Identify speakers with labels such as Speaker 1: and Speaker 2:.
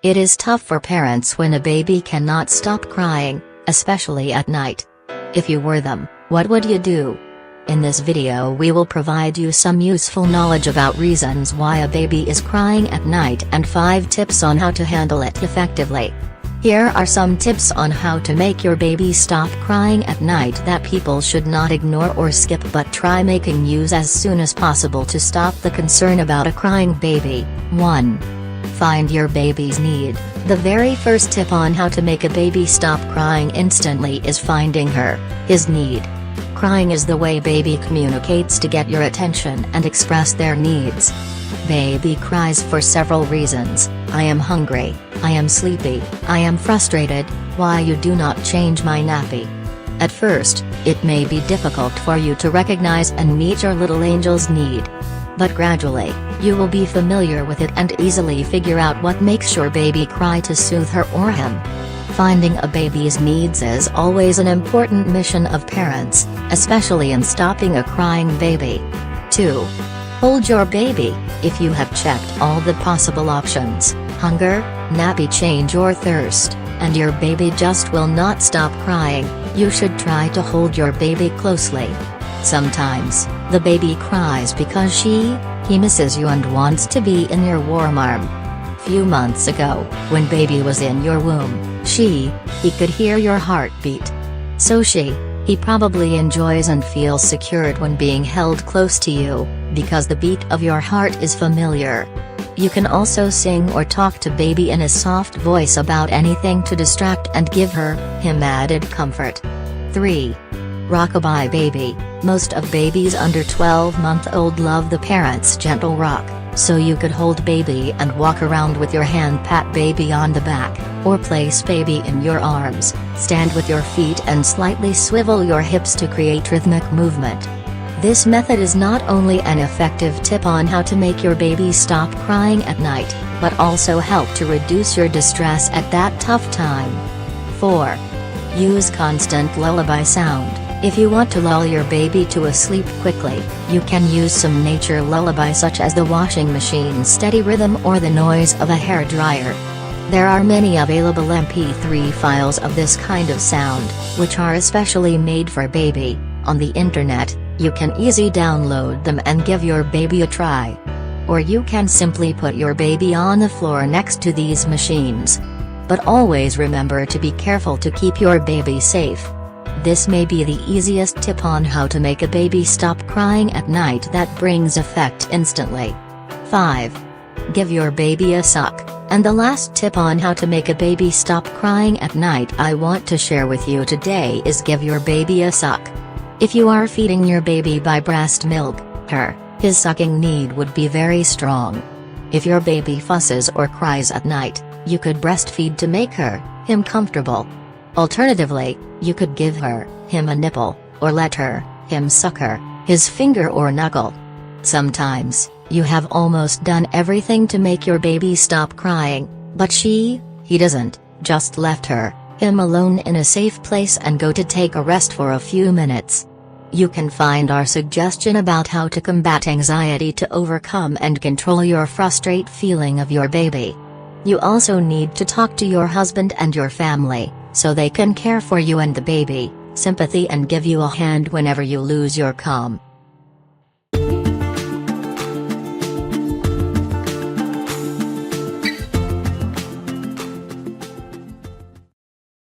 Speaker 1: It is tough for parents when a baby cannot stop crying, especially at night. If you were them, what would you do? In this video we will provide you some useful knowledge about reasons why a baby is crying at night and 5 tips on how to handle it effectively. Here are some tips on how to make your baby stop crying at night that people should not ignore or skip but try making use as soon as possible to stop the concern about a crying baby. 1. Find your baby's need. The very first tip on how to make a baby stop crying instantly is finding his need. Crying is the way baby communicates to get your attention and express their needs. Baby cries for several reasons: I am hungry, I am sleepy, I am frustrated, why you do not change my nappy. At first, it may be difficult for you to recognize and meet your little angel's need. But gradually, you will be familiar with it and easily figure out what makes your baby cry to soothe her or him. Finding a baby's needs is always an important mission of parents, especially in stopping a crying baby. 2. Hold your baby. If you have checked all the possible options, hunger, nappy change or thirst, and your baby just will not stop crying, you should try to hold your baby closely. Sometimes, the baby cries because he misses you and wants to be in your warm arm. Few months ago, when baby was in your womb, he could hear your heartbeat. So he probably enjoys and feels secured when being held close to you, because the beat of your heart is familiar. You can also sing or talk to baby in a soft voice about anything to distract and give him added comfort. 3. Rock-a-bye baby. Most of babies under 12-month-old love the parent's gentle rock, so you could hold baby and walk around with your hand, pat baby on the back, or place baby in your arms, stand with your feet and slightly swivel your hips to create rhythmic movement. This method is not only an effective tip on how to make your baby stop crying at night, but also help to reduce your distress at that tough time. 4. Use constant lullaby sound. If you want to lull your baby to a sleep quickly, you can use some nature lullaby such as the washing machine's steady rhythm or the noise of a hairdryer. There are many available MP3 files of this kind of sound, which are especially made for baby. On the internet, you can easily download them and give your baby a try. Or you can simply put your baby on the floor next to these machines. But always remember to be careful to keep your baby safe. This may be the easiest tip on how to make a baby stop crying at night that brings effect instantly. 5. Give your baby a suck. And the last tip on how to make a baby stop crying at night I want to share with you today is give your baby a suck. If you are feeding your baby by breast milk, his sucking need would be very strong. If your baby fusses or cries at night, you could breastfeed to make him comfortable. Alternatively, you could give him a nipple, or let him suck his finger or knuckle. Sometimes, you have almost done everything to make your baby stop crying, but he doesn't, just left him alone in a safe place and go to take a rest for a few minutes. You can find our suggestion about how to combat anxiety to overcome and control your frustrated feeling of your baby. You also need to talk to your husband and your family, so they can care for you and the baby, sympathy and give you a hand whenever you lose your calm.